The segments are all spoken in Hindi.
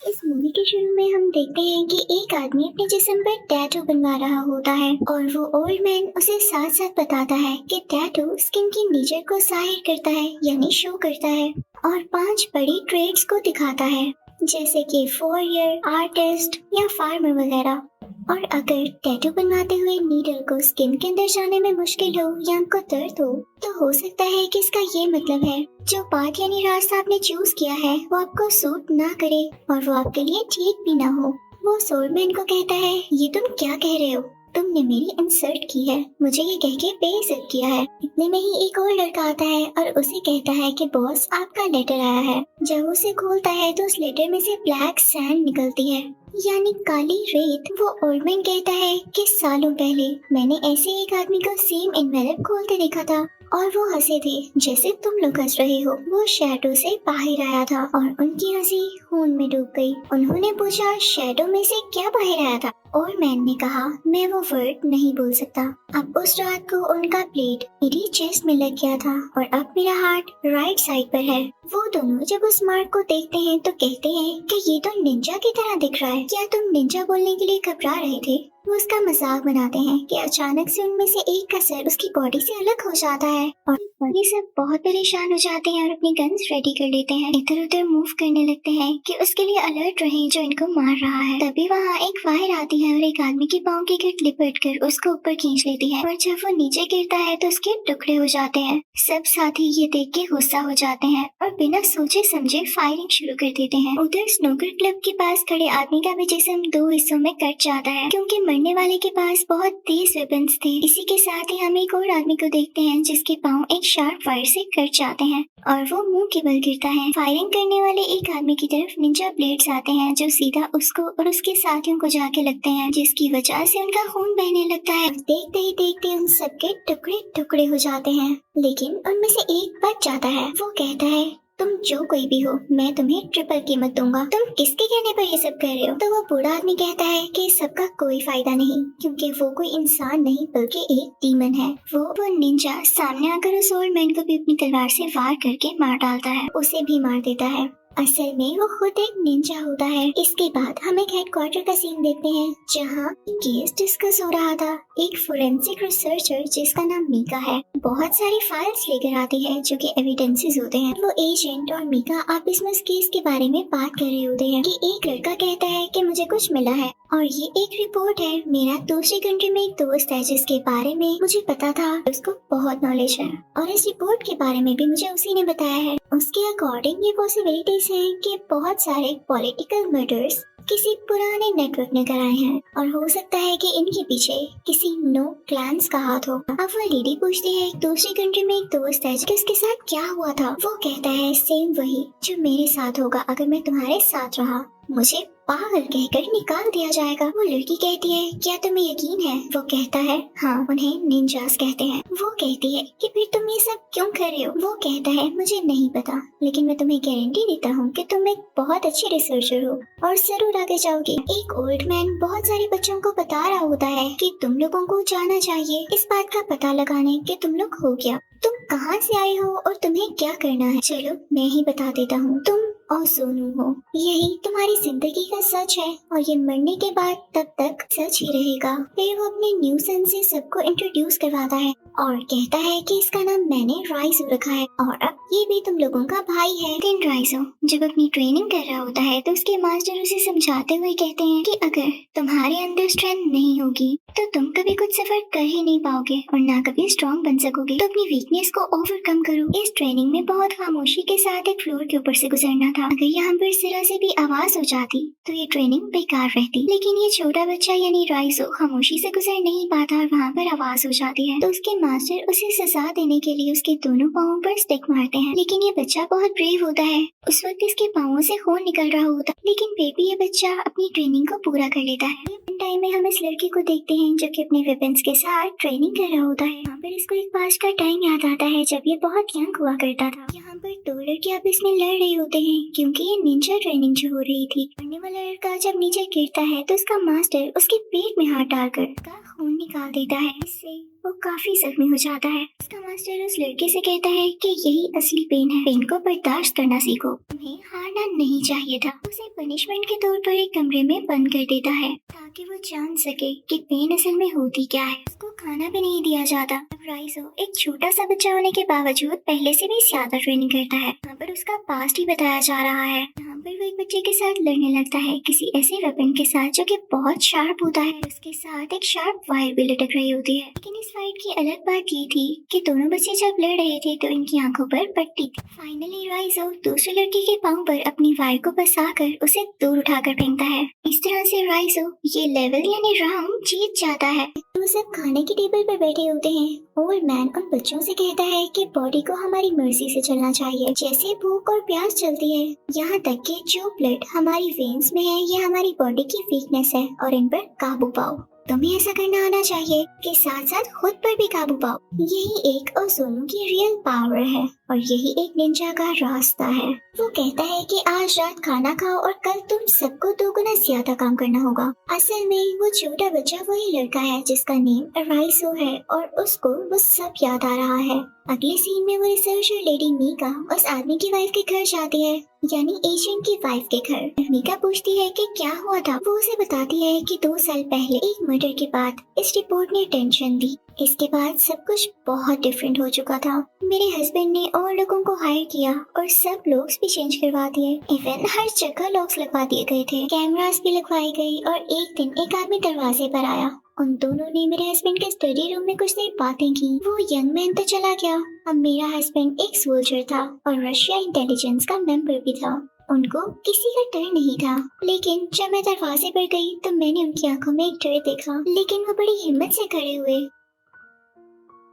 इस मूवी के शुरू में हम देखते हैं कि एक आदमी अपने जिस्म पर टैटू बनवा रहा होता है और वो ओल्ड मैन उसे साथ साथ बताता है कि टैटू स्किन की नेचर को जाहिर करता है यानी शो करता है और 5 बड़ी ट्रेड्स को दिखाता है जैसे कि वॉरियर, आर्टिस्ट या फार्मर वगैरह। और अगर टैटू बनवाते हुए नीडल को स्किन के अंदर जाने में मुश्किल हो या आपको दर्द तो हो सकता है कि इसका ये मतलब है जो पाथ यानी रास्ता आपने चूज किया है वो आपको सूट ना करे और वो आपके लिए ठीक भी ना हो। वो सोलमैन को कहता है, ये तुम क्या कह रहे हो? तुमने मेरी इंसल्ट की है, मुझे ये कह के बेइज्जत किया है। इतने में ही एक और लड़का आता है और उसे कहता है कि बॉस आपका लेटर आया है। जब उसे खोलता है तो उस लेटर में से ब्लैक सैंड निकलती है यानी काली रेत। वो ओल्डमैन कहता है कि सालों पहले मैंने ऐसे एक आदमी को सेम एनवेलप खोलते देखा था और वो हंसे थे जैसे तुम लोग हंस रहे हो। वो शैडो से बाहर आया था और उनकी हंसी खून में डूब गई। उन्होंने पूछा, शैडो में से क्या बाहर आया था? और मैन ने कहा, मैं वो वर्ड नहीं बोल सकता। अब उस रात को उनका प्लेट मेरी चेस्ट में लग गया था और अब मेरा हार्ट राइट साइड पर है। वो दोनों जब उस मार्क को देखते हैं तो कहते हैं कि ये तो निंजा की तरह दिख रहा है, क्या तुम निंजा बोलने के लिए घबरा रहे थे? वो उसका मजाक बनाते हैं कि अचानक से उनमें से एक का सर उसकी बॉडी से अलग हो जाता है और ये सब बहुत परेशान हो जाते हैं और अपनी गन्स रेडी कर लेते हैं। इधर उधर मूव करने लगते हैं कि उसके लिए अलर्ट रहे जो इनको मार रहा है। तभी वहाँ एक फायर आती है और एक आदमी की पाँव की गिट लिपट कर उसको ऊपर खींच लेती है और जब वो नीचे गिरता है तो उसके टुकड़े हो जाते हैं। सब साथी ये देख के गुस्सा हो जाते हैं और बिना सोचे समझे फायरिंग शुरू कर देते हैं। उधर स्नूकर क्लब के पास खड़े आदमी का भी जिस्म 2 हिस्सों में कट जाता है क्योंकि मरने वाले के पास बहुत तेज वेपन्स थे। इसी के साथ ही हम एक और आदमी को देखते हैं जिसके पाँव एक शार्प वायर से कट जाते हैं और वो मुंह के बल गिरता है। फायरिंग करने वाले एक आदमी की तरफ निंजा ब्लेड्स आते हैं जो सीधा उसको और उसके साथियों को जाके लगते हैं जिसकी वजह से उनका खून बहने लगता है। देखते ही देखते उन सबके टुकड़े टुकड़े हो जाते हैं लेकिन उनमें से एक बच जाता है। वो कहता है, तुम जो कोई भी हो मैं तुम्हें ट्रिपल कीमत दूंगा। तुम किसके कहने पर ये सब कर रहे हो? तो वो बूढ़ा आदमी कहता है कि इस सब का कोई फायदा नहीं क्योंकि वो कोई इंसान नहीं बल्कि एक डीमन है। वो निंजा सामने आकर उस ओल्ड मैन को भी अपनी तलवार से वार करके मार डालता है, उसे भी मार देता है। असल में वो खुद एक निंजा होता है। इसके बाद हम एक हेडक्वार्टर का सीन देखते हैं जहाँ केस डिस्कस हो रहा था। एक फोरेंसिक रिसर्चर जिसका नाम मीका है बहुत सारी फाइल्स लेकर आती है जो कि एविडेंसेस होते हैं। वो एजेंट और मीका आपस में उस केस के बारे में बात कर रहे होते हैं कि एक लड़का कहता है कि मुझे कुछ मिला है और ये एक रिपोर्ट है। मेरा दूसरी कंट्री में एक दोस्त है जिसके बारे में मुझे पता था, उसको बहुत नॉलेज है और इस रिपोर्ट के बारे में भी मुझे उसी ने बताया है। उसके अकॉर्डिंग ये पॉसिबिलिटीज हैं कि बहुत सारे पॉलिटिकल मर्डर्स किसी पुराने नेटवर्क ने कराए हैं और हो सकता है कि इनके पीछे किसी नो क्लैंस का हाथ हो। अब वो लेडी पूछती है, एक दूसरी कंट्री में एक दोस्त है कि उसके साथ क्या हुआ था? वो कहता है, सेम वही जो मेरे साथ होगा अगर मैं तुम्हारे साथ रहा, मुझे पागल कहकर निकाल दिया जाएगा। वो लड़की कहती है, क्या तुम्हें यकीन है? वो कहता है, हाँ, उन्हें निंजास कहते हैं। वो कहती है कि फिर तुम ये सब क्यों कर रहे हो? वो कहता है, मुझे नहीं पता लेकिन मैं तुम्हें गारंटी देता हूँ कि तुम एक बहुत अच्छी रिसर्चर हो और जरूर आगे जाओगे। एक ओल्ड मैन बहुत सारे बच्चों को बता रहा होता है कि तुम लोगों को जाना चाहिए इस बात का पता लगाने कि तुम लोग हो क्या, तुम कहाँ से आए हो और तुम्हें क्या करना है। चलो मैं ही बता देता हूँ, तुम और सोनू हो, यही तुम्हारी जिंदगी का सच है और ये मरने के बाद तब तक सच ही रहेगा। फिर वो अपने न्यू सन से सबको इंट्रोड्यूस करवाता है और कहता है कि इसका नाम मैंने राइजो रखा है और अब ये भी तुम लोगों का भाई है। दिन राइजो जब अपनी ट्रेनिंग कर रहा होता है तो उसके मास्टर उसे समझाते हुए कहते हैं कि अगर तुम्हारे अंदर स्ट्रेंथ नहीं होगी तो तुम कभी कुछ सफर कर ही नहीं पाओगे और ना कभी स्ट्रॉन्ग बन सकोगे। तो अपनी वीकनेस को ओवरकम करो। इस ट्रेनिंग में बहुत खामोशी के साथ एक फ्लोर के ऊपर से गुजरना था। अगर यहाँ पर जरा से भी आवाज हो जाती तो ये ट्रेनिंग बेकार रहती, लेकिन ये छोटा बच्चा यानी राइजो खामोशी से गुजर नहीं पाता और वहाँ पर आवाज हो जाती है तो उसके मास्टर उसे सजा देने के लिए उसके दोनों पाँवों पर स्टिक मारते हैं। लेकिन ये बच्चा बहुत ब्रेव होता है। उस वक्त इसके पाँवों से खून निकल रहा होता लेकिन फिर भी ये बच्चा अपनी ट्रेनिंग को पूरा कर लेता है। टाइम में हम इस लड़के को देखते हैं जो कि अपने वेपन्स के साथ ट्रेनिंग कर रहा होता है। यहाँ पर इसको एक पास का टाइम याद आता है जब ये बहुत यंग हुआ करता था। यहाँ पर 2 लड़के आपस में लड़ रहे होते हैं क्योंकि ये निंजा ट्रेनिंग जो हो रही थी। मरने वाला लड़का जब नीचे गिरता है तो उसका मास्टर उसके पेट में हाथ डालकर उसका खून निकाल देता है। इससे वो काफी जख्मी हो जाता है। उसका मास्टर उस लड़के से कहता है कि यही असली पेन है, पेन को बर्दाश्त करना सीखो, तुम्हें हारना नहीं चाहिए था। उसे पनिशमेंट के तौर पर एक कमरे में बंद कर देता है ताकि वो जान सके कि पेन असल में होती क्या है। उसको खाना भी नहीं दिया जाता। अब राइजो एक छोटा सा बच्चा होने के बावजूद पहले से भी ज्यादा ट्रेनिंग करता है। यहाँ पर उसका पास्ट ही बताया जा रहा है। यहाँ पर वो एक बच्चे के साथ लड़ने लगता है, किसी ऐसे वेपन के साथ जो कि बहुत शार्प होता है। उसके साथ एक शार्प वायर भी लटक रही होती है। लेकिन इस फाइट की अलग बात ये थी कि दोनों बच्चे जब लड़ रहे थे तो इनकी आंखों पर पट्टी थी। फाइनली राइजो दूसरे लड़के के पाँव पर अपनी वायर को फंसाकर उसे दूर उठाकर फेंकता है। इस तरह से राइजो ये लेवल यानी राउंड जीत जाता है। वो सब खाने की टेबल पर बैठे होते हैं। ओल्ड मैन उन बच्चों से कहता है कि बॉडी को हमारी मर्जी से चलना चाहिए, जैसे भूख और प्यास चलती है। यहाँ तक कि जो ब्लड हमारी वेन्स में है ये हमारी बॉडी की वीकनेस है और इन पर काबू पाओ। तुम्हें ऐसा करना आना चाहिए कि साथ साथ खुद पर भी काबू पाओ। यही एक ओज़ोनो की रियल पावर है और यही एक निंजा का रास्ता है। वो कहता है कि आज रात खाना खाओ और कल तुम सबको 2 गुना ज्यादा काम करना होगा। असल में वो छोटा बच्चा वही लड़का है जिसका नेम राइजो है और उसको वो सब याद आ रहा है। अगले सीन में वो रिसर्चर लेडी मीका उस आदमी की वाइफ के घर जाती है, यानी एजेंट की वाइफ के घर। मीका पूछती है कि क्या हुआ था। वो उसे बताती है कि 2 साल पहले एक मर्डर के बाद इस रिपोर्ट ने टेंशन दी। इसके बाद सब कुछ बहुत डिफरेंट हो चुका था। मेरे हस्बैंड ने और लोगों को हायर किया और सब लॉक्स भी चेंज करवा दिए। इवन हर जगह लॉक्स लगवा दिए गए थे, कैमरास भी लगवाई गई और एक दिन एक आदमी दरवाजे पर आया। उन दोनों ने मेरे हस्बैंड के स्टडी रूम में कुछ देर बातें की। वो यंग मैन तो चला गया। अब मेरा हस्बैंड एक सोल्जर था और रशिया इंटेलिजेंस का मेंबर भी था। उनको किसी का डर नहीं था। लेकिन जब मैं दरवाजे पर गई तो मैंने उनकी आंखों में एक डर देखा। लेकिन वो बड़ी हिम्मत से खड़े हुए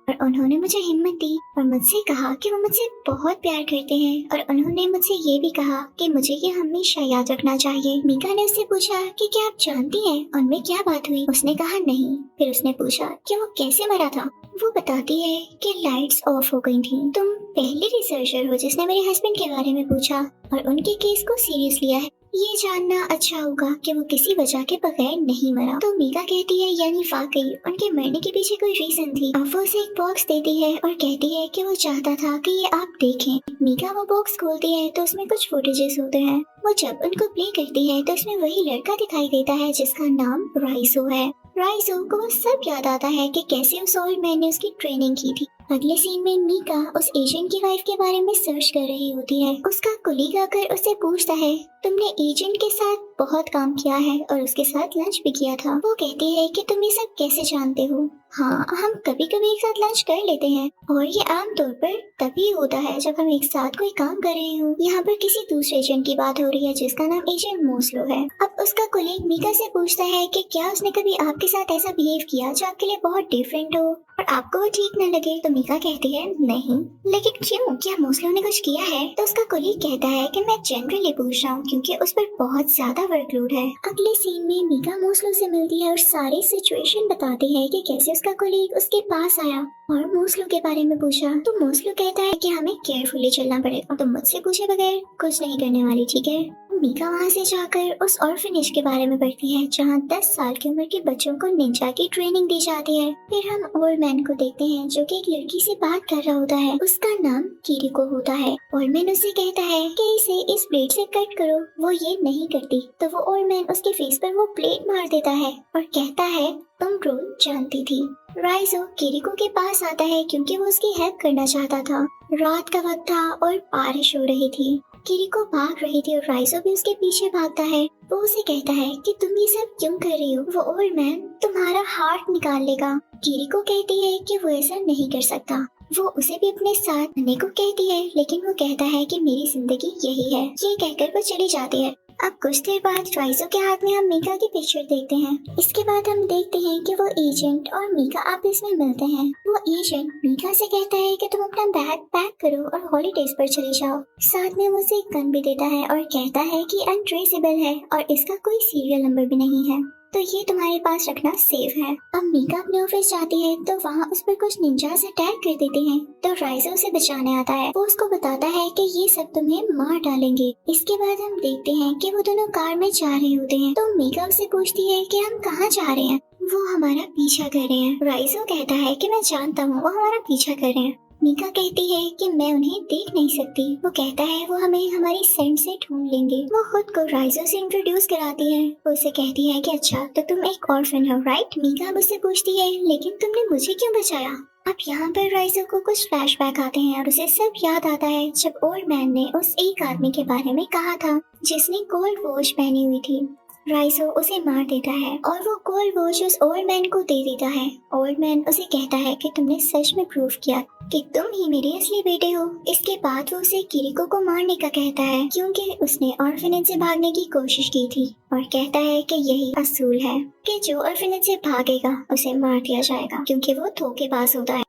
और उन्होंने मुझे हिम्मत दी और मुझसे कहा कि वो मुझसे बहुत प्यार करते हैं और उन्होंने मुझसे ये भी कहा कि मुझे ये हमेशा याद रखना चाहिए। मीका ने उससे पूछा कि क्या आप जानती हैं उनमें क्या बात हुई। उसने कहा नहीं। फिर उसने पूछा कि वो कैसे मरा था। वो बताती है कि लाइट्स ऑफ हो गई थी। तुम पहली रिसर्चर हो जिसने मेरे हस्बैंड के बारे में पूछा और उनके केस को सीरियस लिया है। ये जानना अच्छा होगा कि वो किसी वजह के बगैर नहीं मरा। तो मीका कहती है यानी वाकई उनके मरने के पीछे कोई रीजन थी। अब वो उसे एक बॉक्स देती है और कहती है कि वो चाहता था कि ये आप देखें। मीका वो बॉक्स खोलती है तो उसमें कुछ फुटेजेस होते हैं। वो जब उनको प्ले करती है तो उसमें वही लड़का दिखाई देता है जिसका नाम राइजो है। राइजो को वो सब याद आता है कि कैसे उस ओल्ड मैन ने उसकी ट्रेनिंग की थी। अगले सीन में मीका उस एजेंट की वाइफ के बारे में सर्च कर रही होती है। उसका कुलीग आकर उससे पूछता है तुमने एजेंट के साथ बहुत काम किया है और उसके साथ लंच भी किया था। वो कहती है कि तुम ये सब कैसे जानते हो। हाँ, हम कभी कभी एक साथ लंच कर लेते हैं और ये आमतौर पर तभी होता है जब हम एक साथ कोई काम कर रहे हो। यहाँ पर किसी दूसरे एजेंट की बात हो रही है जिसका नाम एजेंट मोस्लो है। अब उसका कुलीग मीका से पूछता है कि क्या उसने कभी आपके साथ ऐसा बिहेव किया जो आपके लिए बहुत डिफरेंट हो और आपको वो ठीक न लगे। तो मीका कहती है नहीं। लेकिन क्यों, क्या मोस्लो ने कुछ किया है। तो उसका कुलीग कहता है कि मैं जनरली पूछ रहा हूँ क्योंकि उस पर बहुत ज्यादा वर्कलोड है। अगले सीन में मीका मोस्लो से मिलती है और सारी सिचुएशन बताती है कि कैसे उसका कुलीग उसके पास आया और मोस्लो के बारे में पूछा। तो मोस्लो कहता है कि हमें केयरफुली चलना पड़ेगा, तो मुझसे पूछे बगैर कुछ नहीं करने वाली, ठीक है। मीका वहाँ से जाकर उस ऑर्फनेज के बारे में पढ़ती है जहाँ 10 साल की उम्र के बच्चों को निंजा की ट्रेनिंग दी जाती है। फिर हम ओल्ड मैन को देखते हैं जो कि एक लड़की से बात कर रहा होता है। उसका नाम किरिको होता है। ओल्ड मैन उसे कहता है कि इसे इस ब्लेड से कट करो। वो ये नहीं करती तो वो ओल्ड मैन उसके फेस पर वो ब्लेड मार देता है और कहता है तुम रूल जानती थी। राइजो किरिको के पास आता है क्योंकि वो उसकी हेल्प करना चाहता था। रात का वक्त था और बारिश हो रही थी। किरिको भाग रही थी और राइजो भी उसके पीछे भागता है। वो उसे कहता है कि तुम ये सब क्यों कर रही हो। वो ओल्ड मैन तुम्हारा हार्ट निकाल लेगा। किरिको कहती है कि वो ऐसा नहीं कर सकता। वो उसे भी अपने साथ आने को कहती है लेकिन वो कहता है कि मेरी जिंदगी यही है। ये कहकर वो चली जाती है। अब कुछ देर बाद राइजो के हाथ में हम मीका की पिक्चर देखते हैं। इसके बाद हम देखते हैं कि वो एजेंट और मीका आपस में मिलते हैं। वो एजेंट मीका से कहता है कि तुम अपना बैग पैक करो और हॉलीडेज पर चले जाओ। साथ में वो उसे एक गन भी देता है और कहता है कि अनट्रेसेबल है और इसका कोई सीरियल नंबर भी नहीं है, तो ये तुम्हारे पास रखना सेफ है। अब मीका अपने ऑफिस जाती है तो वहाँ उस पर कुछ निंजास अटैक कर देते हैं। तो राइजो उसे बचाने आता है। वो उसको बताता है कि ये सब तुम्हें मार डालेंगे। इसके बाद हम देखते हैं कि वो दोनों कार में जा रहे होते हैं। तो मीका उससे पूछती है कि हम कहाँ जा रहे हैं। वो हमारा पीछा कर रहे हैं। राइजो कहता है कि मैं जानता हूँ वो हमारा पीछा कर रहे हैं। मीका कहती है कि मैं उन्हें देख नहीं सकती। वो कहता है वो हमें हमारी सेंट से ढूंढ लेंगे। वो खुद को राइजो से इंट्रोड्यूस कराती है। वो उसे कहती है कि अच्छा तो तुम एक ऑर्फन हो, राइट? मीका मुझसे पूछती है लेकिन तुमने मुझे क्यों बचाया? अब यहाँ पर राइजो को कुछ फ्लैशबैक आते हैं और उसे सब याद आता है जब ओल्ड मैन ने उस एक आदमी के बारे में कहा था जिसने गोल्ड वॉच पहनी हुई थी। राइजो उसे मार देता है और वो गोल्ड वॉच उस ओल्ड मैन को दे देता है। ओल्ड मैन उसे कहता है कि तुमने सच में प्रूव किया कि तुम ही मेरे असली बेटे हो। इसके बाद वो उसे किरिको को मारने का कहता है क्योंकि उसने ऑर्फनेज से भागने की कोशिश की थी और कहता है कि यही असूल है कि जो ऑर्फनेज से भागेगा उसे मार दिया जाएगा क्योंकि वो धोखेबाज होता है।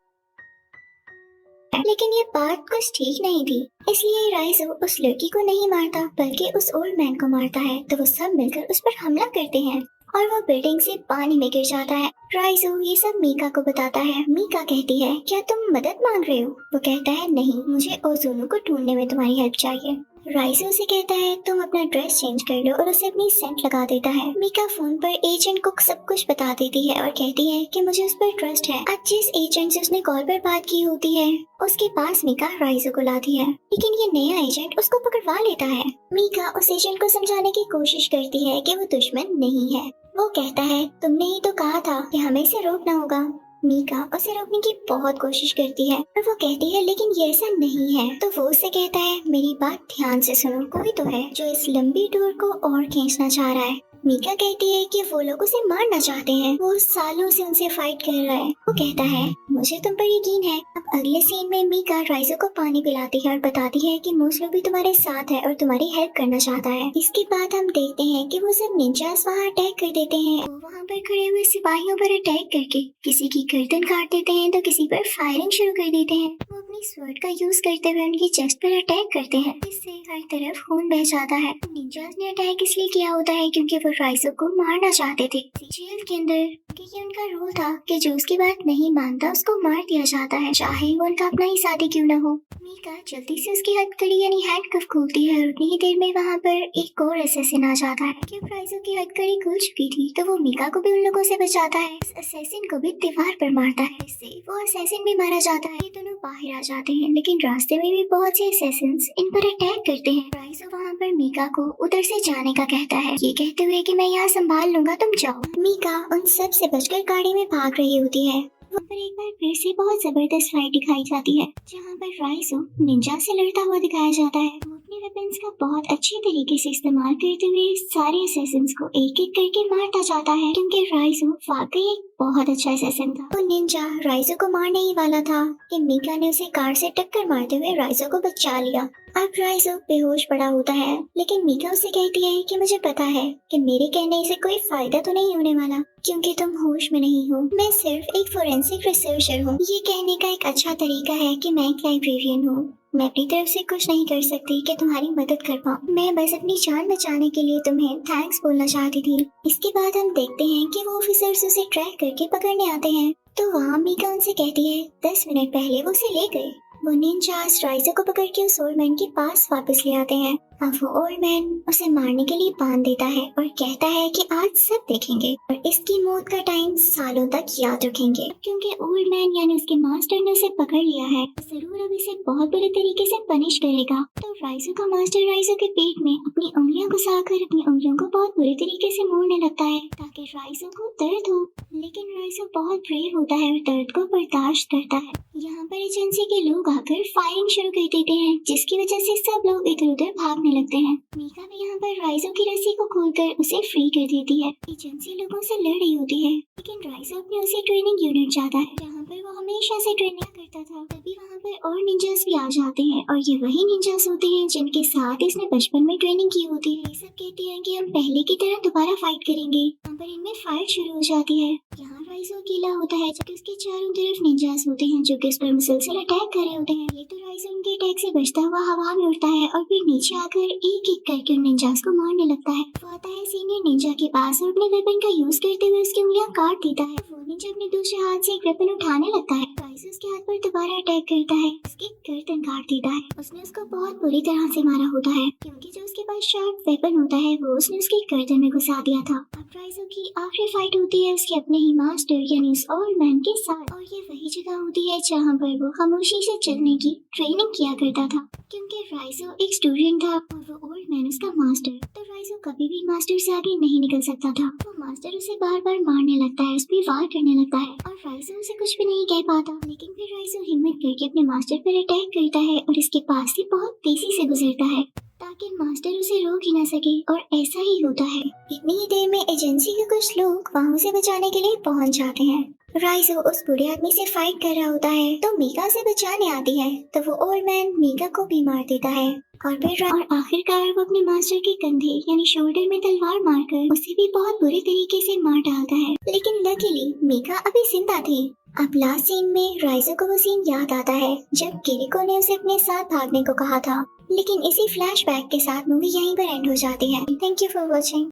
लेकिन ये बात कुछ ठीक नहीं थी, इसलिए राइजो उस लड़की को नहीं मारता बल्कि उस ओल्ड मैन को मारता है। तो वो सब मिलकर उस पर हमला करते हैं और वो बिल्डिंग से पानी में गिर जाता है। राइजो ये सब मीका को बताता है। मीका कहती है क्या तुम मदद मांग रहे हो? वो कहता है नहीं, मुझे ओज़ोनो को ढूंढने में तुम्हारी हेल्प चाहिए। राइजो से कहता है तुम अपना ड्रेस चेंज कर लो और उसे अपनी सेंट लगा देता है। मीका फोन पर एजेंट को सब कुछ बता देती है और कहती है कि मुझे उस पर ट्रस्ट है। आज जिस एजेंट से उसने कॉल पर बात की होती है उसके पास मीका राइजो को लाती है, लेकिन ये नया एजेंट उसको पकड़वा लेता है। मीका उस एजेंट को समझाने की कोशिश करती है कि वो दुश्मन नहीं है। वो कहता है तुमने ही तो कहा था कि हमें इसे रोकना होगा। मीका उसे रोकने की बहुत कोशिश करती है और वो कहती है लेकिन ये ऐसा नहीं है। तो वो उसे कहता है मेरी बात ध्यान से सुनो, कोई तो है जो इस लंबी टूर को और खींचना चाह रहा है। मीका कहती है कि वो लोग उसे मारना चाहते हैं, वो सालों से उनसे फाइट कर रहा है। वो कहता है मुझे तुम पर यकीन है। अब अगले सीन में मीका राइजो को पानी पिलाती है और बताती है कि मोस्लो भी तुम्हारे साथ है और तुम्हारी हेल्प करना चाहता है। इसके बाद हम देखते हैं कि वो सब निंजास वहाँ अटैक कर देते हैं। वो वहाँ पर खड़े हुए सिपाहियों पर अटैक करके किसी की गर्दन काट देते हैं तो किसी पर फायरिंग शुरू कर देते हैं। वो अपनी स्वर्ड का यूज करते हुए उनकी चेस्ट पर अटैक करते हैं, इससे हर तरफ खून बह जाता है। निंजास ने अटैक इसलिए किया होता है क्योंकि वो राइजो को मारना चाहते थे। जेल के अंदर क्योंकि उनका रूल था कि जो उसकी बात नहीं मानता उसको मार दिया जाता है, चाहे वो उनका अपना ही साथी क्यों न हो। मीका जल्दी से उसकी हथकड़ी यानी हैंडकफ खोलती है और उतनी ही देर में वहाँ पर एक और असैसिन आ जाता है। जब राइजो की हथकड़ी खुल चुकी थी तो वो मीका को भी उन लोगों से बचाता है। इस असैसिन को भी दीवार पर मारता है, इससे वो असैसिन भी मारा जाता है। ये दोनों बाहर आ जाते हैं लेकिन रास्ते में भी बहुत से असैसिन्स इन पर अटैक करते हैं। राइजो वहाँ पर मीका को उधर से जाने का कहता है, ये कहते हुए कि मैं यहाँ संभाल लूंगा, तुम जाओ। मीका उन सब से बचकर गाड़ी में भाग रही होती है। वहाँ पर एक बार फिर से बहुत जबरदस्त फाइट दिखाई जाती है जहाँ पर राइजो निंजा से लड़ता हुआ दिखाया जाता है। वो अपने वेपन्स का बहुत अच्छे तरीके से इस्तेमाल करते हुए सारे असैसिन्स को एक एक करके मारता जाता है क्योंकि राइजो वाकई एक बहुत अच्छा असैसिन था। वो निंजा राइजो को मारने ही वाला था कि मीका ने उसे कार से टक्कर मारते हुए राइजो को बचा लिया। अब राइजो बेहोश पड़ा होता है लेकिन मीका उसे कहती है कि मुझे पता है कि मेरे कहने से कोई फायदा तो नहीं होने वाला क्योंकि तुम होश में नहीं हो। मैं सिर्फ एक फोरेंसिक रिसर्चर हूँ। ये कहने का एक अच्छा तरीका है कि मैं एक लाइब्रेरियन हूँ। मैं अपनी तरफ से कुछ नहीं कर सकती कि तुम्हारी मदद कर पाऊँ। मैं बस अपनी जान बचाने के लिए तुम्हें थैंक्स बोलना चाहती थी। इसके बाद हम देखते हैं कि वो ऑफिसर्स उसे ट्रैक करके पकड़ने आते हैं तो वहाँ मीका उनसे कहती है 10 मिनट पहले वो उसे ले गए। वो निंजास राइजो को पकड़ के उस ओल्ड मैन के पास वापस ले आते हैं। अब वो ओल्ड मैन उसे मारने के लिए बांध देता है और कहता है कि आज सब देखेंगे और इसकी मौत का टाइम सालों तक याद रखेंगे क्योंकि ओल्ड मैन यानी उसके मास्टर ने उसे पकड़ लिया है, जरूर अब इसे बहुत बुरे तरीके से पनिश करेगा। तो राइजो का मास्टर राइजो के पेट में अपनी उंगलियां घुसाकर अपनी उंगलियों को बहुत बुरे तरीके से मोड़ने लगता है ताकि राइजो को दर्द हो, लेकिन राइजो बहुत ब्रेव होता है और दर्द को बर्दाश्त करता है। यहाँ पर एजेंसी के लोग आकर फायरिंग शुरू कर देते हैं जिसकी वजह से सब लोग इधर उधर भागने लगते हैं। मीका भी यहाँ पर राइजो की रस्सी को खोलकर उसे फ्री कर देती है। एजेंसी लोगों से लड़ रही होती है लेकिन राइजो अपने उसे ट्रेनिंग यूनिट जाता है जहाँ पर वो हमेशा से ट्रेनिंग करता था। तभी वहाँ पर और निंजास भी आ जाते हैं और ये वही निंजास होते हैं जिनके साथ इसने बचपन में ट्रेनिंग की होती है। ये सब कहते हैं कि हम पहले की तरह दोबारा फाइट करेंगे। यहाँ पर इनमें फाइट शुरू हो जाती है। यहाँ राइजो अकेला होता है जबकि उसके चारों तरफ निंजास होते हैं जो कि उस पर मुसलसल अटैक कर रहे होते हैं। ये तो राइजो उनके अटैक से बचता हुआ हवा में उड़ता है और फिर नीचे आकर एक एक करके उन निंजास को मारने लगता है। वो आता है सीनियर निंजा के पास और अपने वेपन का यूज करते हुए उसकी उंगलियां काट देता है। वो निंजा अपने दूसरे हाथ से एक वेपन उठाने लगता है। राइजो उसके हाथ पर दोबारा अटैक करता है, उसकी गर्दन काट देता है। उसने उसको बहुत बुरी तरह से मारा होता है क्योंकि जो उसके पास शार्प वेपन होता है वो उसने उसकी गर्दन में घुसा दिया था। अब राइजो की आखिरी फाइट होती है उसके अपने ही मास्टर यानी उस ओल्ड मैन के साथ, और ये वही जगह होती है जहाँ पर वो खामोशी से चलने की ट्रेनिंग किया करता था क्योंकि राइजो एक स्टूडेंट था और वो ओल्ड मैन उसका मास्टर। तो राइजो कभी भी मास्टर से आगे नहीं निकल सकता था। वो मास्टर उसे बार बार मारने लगता है, उस पर वार करने लगता है और राइजो उसे कुछ भी नहीं कह पाता। लेकिन फिर राइजो हिम्मत करके अपने मास्टर पर अटैक करता है और इसके पास से बहुत तेजी से गुजरता है ताकि मास्टर उसे रोक ही ना सके, और ऐसा ही होता है। इतनी ही देर में एजेंसी के कुछ लोग वहाँ उसे बचाने के लिए पहुँच जाते हैं। राइजो उस बुरे आदमी से फाइट कर रहा होता है तो मीका से बचाने आती है तो वो ओल्ड मैन मीका को भी मार देता है और फिर आखिरकार वो अपने मास्टर के कंधे यानी शोल्डर में तलवार मारकर उसे भी बहुत बुरे तरीके से मार डालता है। लेकिन लकीली मीका अभी जिंदा थी। अब लास्ट सीन में राइजो को वो सीन याद आता है जब किरिको ने उसे अपने साथ भागने को कहा था। लेकिन इसी फ्लैशबैक के साथ मूवी यहीं पर एंड हो जाती है। Thank you for watching.